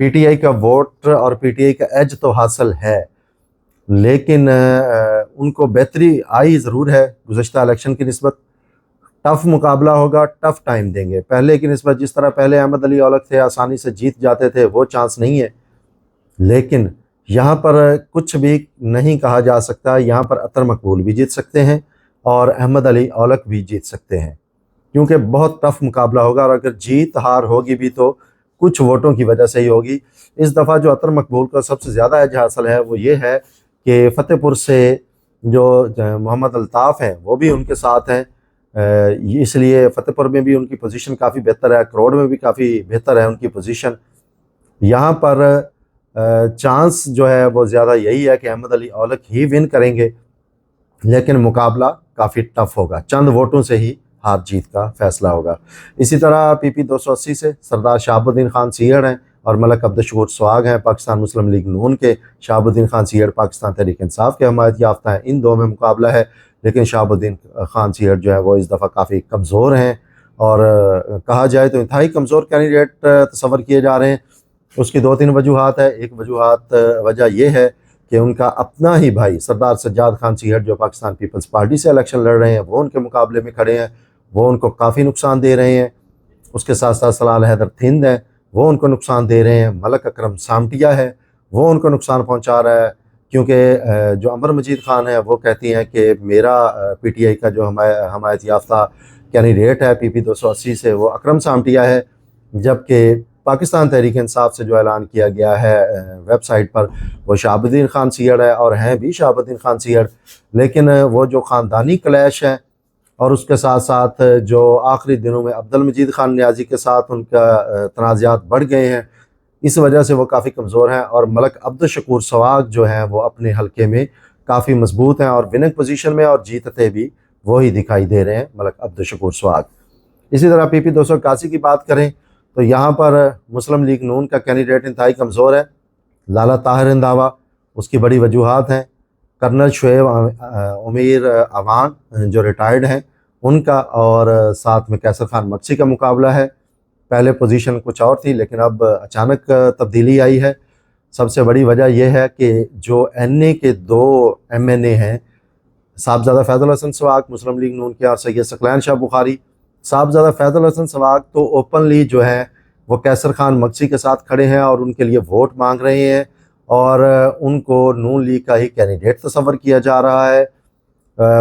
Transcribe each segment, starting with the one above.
P T I کا vote اور P T I کا ایج تو حاصل ہے، لیکن ان کو بہتری آئی ضرور ہے گزشتہ الیکشن کی نسبت۔ ٹف مقابلہ ہوگا، ٹف ٹائم دیں گے پہلے کی نسبت۔ جس طرح پہلے احمد علی اولک تھے آسانی سے جیت جاتے تھے، وہ چانس نہیں ہے، لیکن یہاں پر کچھ بھی نہیں کہا جا سکتا۔ یہاں پر عطر مقبول بھی جیت سکتے ہیں اور احمد علی اولک بھی جیت سکتے ہیں، کیونکہ بہت ٹف مقابلہ ہوگا، اور اگر جیت ہار ہوگی بھی تو کچھ ووٹوں کی وجہ سے ہی ہوگی۔ اس دفعہ جو عطر مقبول کا سب سے زیادہ ایج حاصل ہے وہ یہ ہے کہ فتح پور سے جو محمد الطاف ہیں وہ بھی ان کے ساتھ ہیں، اس لیے فتح پور میں بھی ان کی پوزیشن کافی بہتر ہے، کروڑ میں بھی کافی بہتر ہے ان کی پوزیشن۔ یہاں پر چانس جو ہے وہ زیادہ یہی ہے کہ احمد علی اولک ہی ون کریں گے، لیکن مقابلہ کافی ٹف ہوگا، چند ووٹوں سے ہی ہار جیت کا فیصلہ ہوگا۔ اسی طرح پی پی 280 سے سردار شہاب الدین خان سیڑ ہیں اور ملک عبدالشکور سواگ ہیں، پاکستان مسلم لیگ نون کے۔ شہاب الدین خان سیڑ پاکستان تحریک انصاف کے حمایت یافتہ ہیں، ان دو میں مقابلہ ہے، لیکن شہاب الدین خان سیڑ جو ہے وہ اس دفعہ کافی کمزور ہیں، اور کہا جائے تو انتہائی کمزور کینڈیڈیٹ تصور کیے جا رہے ہیں۔ اس کی 2-3 وجوہات ہے۔ ایک وجہ یہ ہے کہ ان کا اپنا ہی بھائی سردار سجاد خان سیڑ جو پاکستان پیپلز پارٹی سے الیکشن لڑ رہے ہیں، وہ ان کے مقابلے میں کھڑے ہیں، وہ ان کو کافی نقصان دے رہے ہیں۔ اس کے ساتھ ساتھ سلال حیدر تھند ہیں، وہ ان کو نقصان دے رہے ہیں۔ ملک اکرم سامٹیا ہے، وہ ان کو نقصان پہنچا رہا ہے، کیونکہ جو عمر مجید خان ہے وہ کہتی ہیں کہ میرا پی ٹی آئی کا جو حمایت یافتہ کینڈیڈیٹ ہے پی پی 280 سے وہ اکرم سامٹیا ہے، جبکہ پاکستان تحریک انصاف سے جو اعلان کیا گیا ہے ویب سائٹ پر وہ شہاب الدین خان سیڑ ہے، اور ہیں بھی شہاب الدین خان سیڑ، لیکن وہ جو خاندانی کلیش ہے اور اس کے ساتھ ساتھ جو آخری دنوں میں عبد المجید خان نیازی کے ساتھ ان کا تنازعات بڑھ گئے ہیں، اس وجہ سے وہ کافی کمزور ہیں۔ اور ملک عبدالشکور سواگ جو ہیں وہ اپنے حلقے میں کافی مضبوط ہیں اور وننگ پوزیشن میں، اور جیتتے بھی وہی دکھائی دے رہے ہیں ملک عبدالشکور سواگ۔ اسی طرح پی پی 281 کی بات کریں تو یہاں پر مسلم لیگ نون کا کینڈیڈیٹ انتہائی کمزور ہے، لالا طاہر انداوا۔ اس کی بڑی وجوہات ہیں، کرنل شعیب امیر اوان جو ریٹائرڈ ہیں ان کا، اور ساتھ میں کیسر خان مکسی کا مقابلہ ہے۔ پہلے پوزیشن کچھ اور تھی، لیکن اب اچانک تبدیلی آئی ہے۔ سب سے بڑی وجہ یہ ہے کہ جو این اے کے 2 ایم این اے ہیں، صاحبزادہ فیض الحسن سواگ مسلم لیگ نون کے اور سید ثقلین شاہ بخاری، صاحبزادہ فیض الحسن سواگ تو اوپنلی جو ہے وہ کیسر خان مکسی کے ساتھ کھڑے ہیں اور ان کے لیے ووٹ مانگ رہے ہیں، اور ان کو نون لیگ کا ہی کینڈیڈیٹ تصور کیا جا رہا ہے۔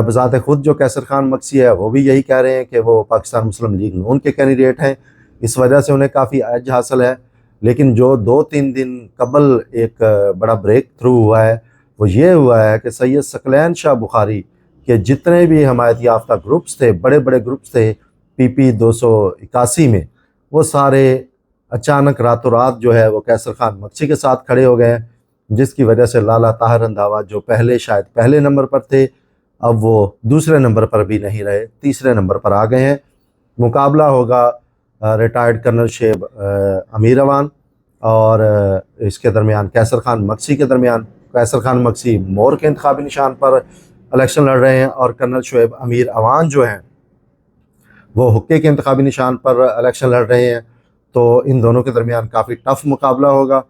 بذات خود جو کیسر خان مکسی ہے وہ بھی یہی کہہ رہے ہیں کہ وہ پاکستان مسلم لیگ نون کے کینڈیڈیٹ ہیں، اس وجہ سے انہیں کافی ایج حاصل ہے۔ لیکن جو 2-3 دن قبل ایک بڑا بریک تھرو ہوا ہے وہ یہ ہوا ہے کہ سید ثقلین شاہ بخاری کے جتنے بھی حمایت یافتہ گروپس تھے، بڑے بڑے گروپس تھے پی پی 281 میں، وہ سارے اچانک راتوں رات جو ہے وہ کیسر خان مکسی کے ساتھ کھڑے ہو گئے ہیں، جس کی وجہ سے لالا طاہر انداوا جو پہلے شاید پہلے نمبر پر تھے، اب وہ دوسرے نمبر پر بھی نہیں رہے، تیسرے نمبر پر آ گئے ہیں۔ مقابلہ ہوگا ریٹائرڈ کرنل شعیب امیر اوان اور اس کے درمیان کیسر خان مکسی کے درمیان۔ کیسر خان مکسی مور کے انتخابی نشان پر الیکشن لڑ رہے ہیں، اور کرنل شعیب امیر اوان جو ہیں وہ حقے کے انتخابی نشان پر الیکشن لڑ رہے ہیں۔ تو ان دونوں کے درمیان کافی ٹف مقابلہ ہوگا۔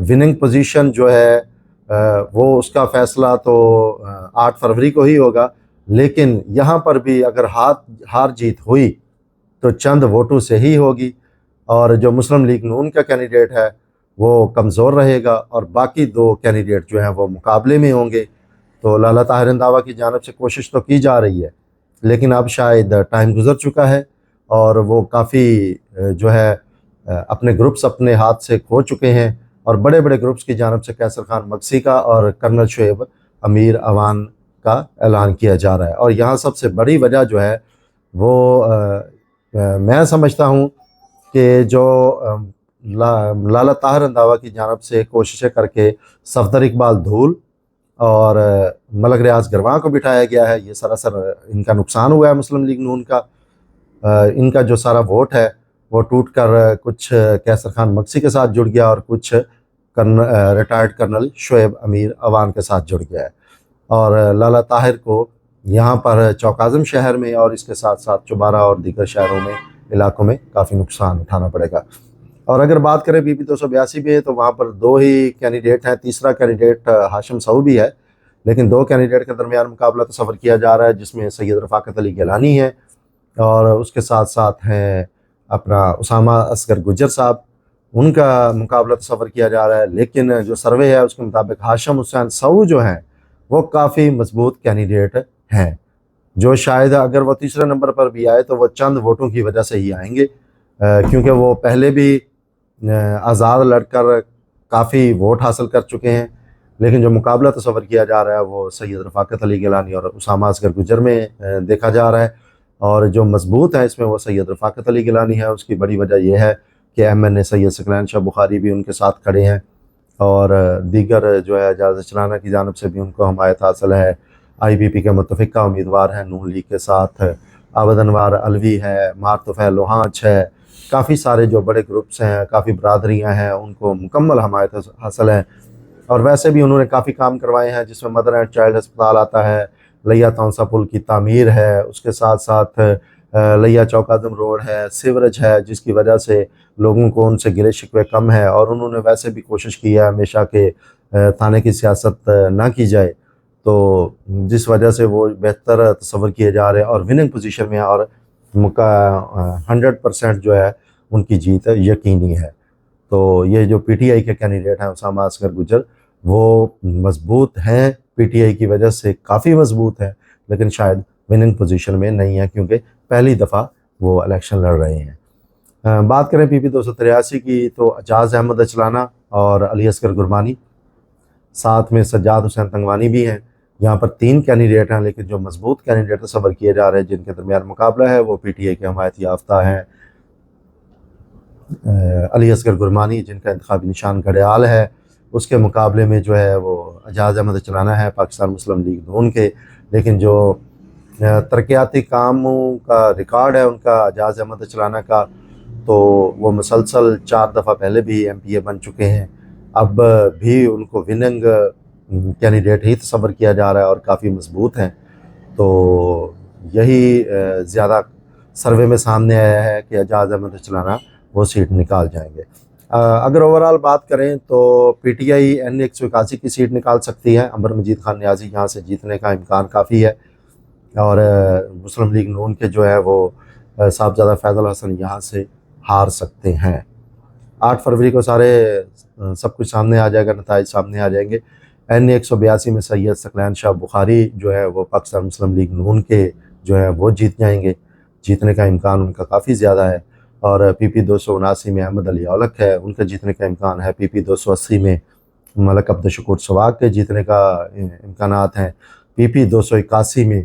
وننگ پوزیشن جو ہے وہ اس کا فیصلہ تو 8 فروری کو ہی ہوگا، لیکن یہاں پر بھی اگر ہار جیت ہوئی تو چند ووٹوں سے ہی ہوگی، اور جو مسلم لیگ نون کا کینڈیڈیٹ ہے وہ کمزور رہے گا، اور باقی 2 کینڈیڈیٹ جو ہیں وہ مقابلے میں ہوں گے۔ تو لالا طاہر انداوا کی جانب سے کوشش تو کی جا رہی ہے، لیکن اب شاید ٹائم گزر چکا ہے اور وہ کافی جو ہے اپنے گروپس اپنے ہاتھ سے کھو چکے ہیں، اور بڑے بڑے گروپس کی جانب سے کیسر خان مکسی کا اور کرنل شعیب امیر اوان کا اعلان کیا جا رہا ہے۔ اور یہاں سب سے بڑی وجہ جو ہے وہ میں سمجھتا ہوں کہ جو لالا طاہر انداوا کی جانب سے کوششیں کر کے صفدر اقبال دھول اور ملک ریاض گرواں کو بٹھایا گیا ہے، یہ سراسر ان کا نقصان ہوا ہے مسلم لیگ نون کا۔ ان کا جو سارا ووٹ ہے وہ ٹوٹ کر کچھ کیسر خان مکسی کے ساتھ جڑ گیا اور کچھ ریٹائرڈ کرنل شعیب امیر اوان کے ساتھ جڑ گیا ہے، اور لالا طاہر کو یہاں پر چوک اعظم شہر میں اور اس کے ساتھ ساتھ چوبارہ اور دیگر شہروں میں علاقوں میں کافی نقصان اٹھانا پڑے گا۔ اور اگر بات کریں پی پی 282 میں تو وہاں پر 2 ہی کینڈیڈیٹ ہیں، تیسرا کینڈیڈیٹ ہاشم صوبی بھی ہے، لیکن 2 کینڈیڈیٹ کے درمیان مقابلہ تصور کیا جا رہا ہے، جس میں سید رفاقت علی گیلانی ہے اور اس کے ساتھ ساتھ ہیں اپنا اسامہ اصغر گجر صاحب، ان کا مقابلہ تصور کیا جا رہا ہے۔ لیکن جو سروے ہے اس کے مطابق ہاشم حسین صو جو ہیں وہ کافی مضبوط کینڈیڈیٹ ہیں، جو شاید اگر وہ تیسرے نمبر پر بھی آئے تو وہ چند ووٹوں کی وجہ سے ہی آئیں گے، کیونکہ وہ پہلے بھی آزاد لڑ کر کافی ووٹ حاصل کر چکے ہیں، لیکن جو مقابلہ تصور کیا جا رہا ہے وہ سید رفاقت علی گیلانی اور اسامہ اصغر گجر میں دیکھا جا رہا ہے، اور جو مضبوط ہے اس میں وہ سید رفاقت علی گیلانی ہے۔ اس کی بڑی وجہ یہ ہے کہ MNA سید ثقلین شاہ بخاری بھی ان کے ساتھ کھڑے ہیں، اور دیگر جو ہے اعجاز چلانہ کی جانب سے بھی ان کو حمایت حاصل ہے۔ IPP کے متفقہ امیدوار ہیں نون لیگ کے ساتھ، عابد انوار علوی ہے، مارطفیل لوہانچ ہے، کافی سارے جو بڑے گروپس ہیں، کافی برادریاں ہیں، ان کو مکمل حمایت حاصل ہے، اور ویسے بھی انہوں نے کافی کام کروائے ہیں، جس میں مدر اینڈ چائلڈ ہسپتال آتا ہے، لیا تونسا پل کی تعمیر ہے، اس کے ساتھ ساتھ لیا چوک اعظم روڈ ہے، سیوریج ہے، جس کی وجہ سے لوگوں کو ان سے گلے شکوے کم ہے، اور انہوں نے ویسے بھی کوشش کی ہے ہمیشہ کہ تھانے کی سیاست نہ کی جائے، تو جس وجہ سے وہ بہتر تصور کیے جا رہے ہیں اور وننگ پوزیشن میں ہیں، اور 100% جو ہے ان کی جیت یقینی ہے۔ تو یہ جو PTI کے کینڈیڈیٹ ہیں اسامہ اصغر گجر، وہ مضبوط ہیں، PTI کی وجہ سے کافی مضبوط ہیں، لیکن شاید وننگ پوزیشن میں نہیں ہیں کیونکہ پہلی دفعہ وہ الیکشن لڑ رہے ہیں۔ بات کریں PP 283 کی تو اعجاز احمد اچلانہ اور علی اصغر گرمانی، ساتھ میں سجاد حسین تنگوانی بھی ہیں۔ یہاں پر 3 کینڈیڈیٹ ہیں، لیکن جو مضبوط کینڈیڈیٹ تصور کیے جا رہے ہیں جن کے درمیان مقابلہ ہے وہ PTI کے حمایت یافتہ ہیں علی اصغر گرمانی، جن کا انتخابی نشان گھڑیال ہے، اس کے مقابلے میں جو ہے وہ اعجاز احمد اچلانہ ہے پاکستان مسلم لیگ نون کے، لیکن جو ترقیاتی کاموں کا ریکارڈ ہے ان کا اعجاز احمد اچلانہ کا، تو وہ مسلسل 4 دفعہ پہلے بھی MPA بن چکے ہیں، اب بھی ان کو وننگ کینڈیڈیٹ ہی تصور کیا جا رہا ہے اور کافی مضبوط ہیں، تو یہی زیادہ سروے میں سامنے آیا ہے کہ اعجاز احمد اچلانہ وہ سیٹ نکال جائیں گے۔ اگر اوورال بات کریں تو PTI NA 181 کی سیٹ نکال سکتی ہے، عمر مجید خان نیازی یہاں سے جیتنے کا امکان کافی ہے، اور مسلم لیگ نون کے جو ہے وہ صاحبزادہ فیض الحسن یہاں سے ہار سکتے ہیں۔ 8 فروری کو سب کچھ سامنے آ جائے گا، نتائج سامنے آ جائیں گے۔ NA 182 میں سید ثقلین شاہ بخاری جو ہے وہ پاکستان مسلم لیگ نون کے جو ہے وہ جیت جائیں گے، جیتنے کا امکان ان کا کافی زیادہ ہے، اور PP 279 میں احمد علی اولک ہے، ان کا جیتنے کا امکان ہے۔ PP 280 میں ملک عبدالشکور سواگ کے جیتنے کا امکانات ہیں۔ PP 281 میں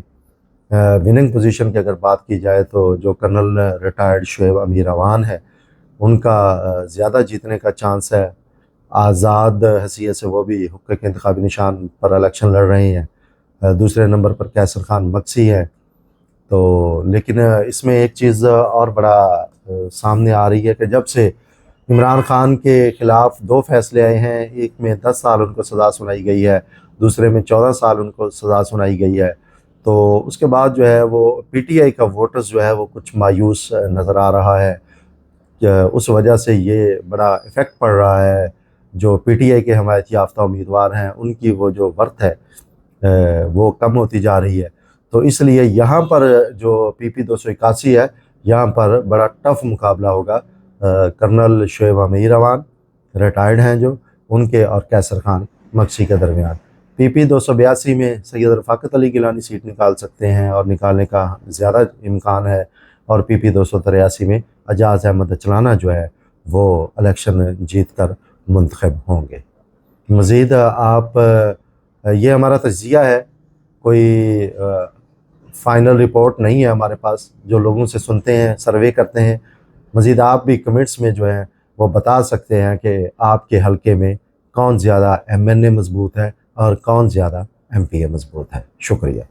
وننگ پوزیشن کی اگر بات کی جائے تو جو کرنل ریٹائرڈ شعیب امیر اوان ہے ان کا زیادہ جیتنے کا چانس ہے، آزاد حیثیت سے وہ بھی حقے کے انتخابی نشان پر الیکشن لڑ رہے ہیں۔ دوسرے نمبر پر کیسر خان مکسی ہے، تو لیکن اس میں ایک چیز اور بڑا سامنے آ رہی ہے کہ جب سے عمران خان کے خلاف 2 فیصلے آئے ہیں، ایک میں 10 سال ان کو سزا سنائی گئی ہے، دوسرے میں 14 سال ان کو سزا سنائی گئی ہے، تو اس کے بعد جو ہے وہ PTI کا ووٹرز جو ہے وہ کچھ مایوس نظر آ رہا ہے، کہ اس وجہ سے یہ بڑا افیکٹ پڑ رہا ہے جو PTI کے حمایت یافتہ امیدوار ہیں، ان کی وہ جو ورتھ ہے وہ کم ہوتی جا رہی ہے، تو اس لیے یہاں پر جو PP 281 ہے یہاں پر بڑا ٹف مقابلہ ہوگا کرنل شعیب امیر اوان ریٹائرڈ ہیں جو ان کے اور کیسر خان مکسی کے درمیان۔ PP 282 میں سید رفاقت علی گیلانی سیٹ نکال سکتے ہیں اور نکالنے کا زیادہ امکان ہے، اور PP 283 میں اعجاز احمد اچلانہ جو ہے وہ الیکشن جیت کر منتخب ہوں گے۔ مزید آپ یہ ہمارا تجزیہ ہے، کوئی فائنل رپورٹ نہیں ہے ہمارے پاس، جو لوگوں سے سنتے ہیں، سروے کرتے ہیں۔ مزید آپ بھی کمنٹس میں جو ہیں وہ بتا سکتے ہیں کہ آپ کے حلقے میں کون زیادہ MNA مضبوط ہے اور کون زیادہ MPA مضبوط ہے۔ شکریہ۔